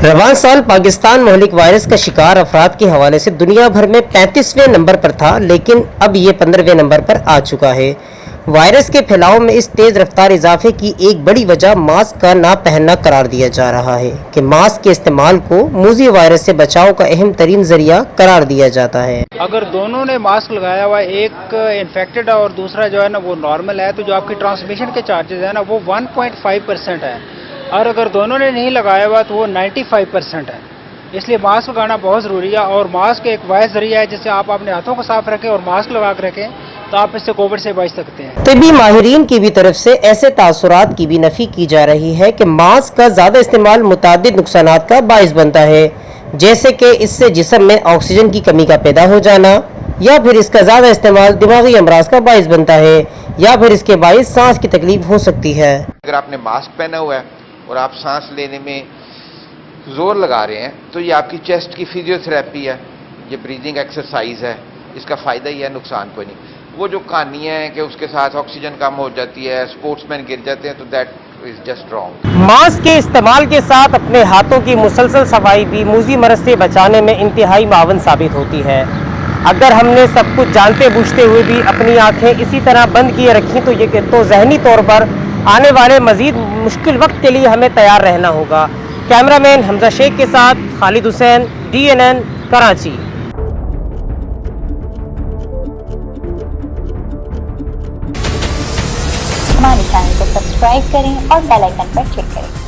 रवां साल पाकिस्तान महलिक वायरस का शिकार अफराद के हवाले से दुनिया भर में 35वें नंबर पर था, लेकिन अब ये 15वें नंबर पर आ चुका है। वायरस के फैलाव में इस तेज रफ्तार इजाफे की एक बड़ी वजह मास्क का ना पहनना करार दिया जा रहा है कि मास्क के इस्तेमाल को मूजी वायरस से बचाव का अहम तरीन जरिया करार दिया जाता है। अगर दोनों ने मास्क लगाया हुआ, एक इन्फेक्टेड है और दूसरा जो है ना वो नॉर्मल है, तो जो आपकी ट्रांसमिशन के चार्जेस है ना वो 1.5% है, और अगर दोनों ने नहीं लगाया हुआ तो वो 95% है। इसलिए मास्क लगाना बहुत ज़रूरी है, और मास्क एक वायस जरिया है जिससे आप अपने हाथों को साफ रखें और मास्क लगा कर रखें तो आप इससे कोविड से बच सकते हैं। तिब्बी माहिरीन की भी तरफ से ऐसे तासुरात की भी नफी की जा रही है कि मास्क का ज़्यादा इस्तेमाल मुतादिद नुकसानात का बाइस बनता है, जैसे कि इससे जिस्म में ऑक्सीजन की कमी का पैदा हो जाना, या फिर इसका ज़्यादा इस्तेमाल दिमागी अमराज का बाइस बनता है, या फिर इसके बाइस सांस की तकलीफ हो सकती है। अगर आपने मास्क पहना हुआ है और आप सांस लेने में जोर लगा रहे हैं तो ये आपकी चेस्ट की फिजियोथेरेपी है, ये ब्रीदिंग एक्सरसाइज है, इसका फ़ायदा ही है, नुकसान कोई नहीं। वो जो कहानियाँ हैं कि उसके साथ ऑक्सीजन कम हो जाती है, स्पोर्ट्समैन गिर जाते हैं, तो that is just wrong. Mask के इस्तेमाल के साथ अपने हाथों की मुसलसल सफाई भी मूजी मरज से बचाने में इंतहाई मावन साबित होती है। अगर हमने सब कुछ जानते बूझते हुए भी अपनी आंखें इसी तरह बंद किए रखी तो जहनी तौर पर आने वाले मजीद मुश्किल वक्त के लिए हमें तैयार रहना होगा। कैमरामैन हमजा शेख के साथ खालिद हुसैन, DNN, कराची। हमारे चैनल को सब्सक्राइब करें और बेल आइकन पर क्लिक करें।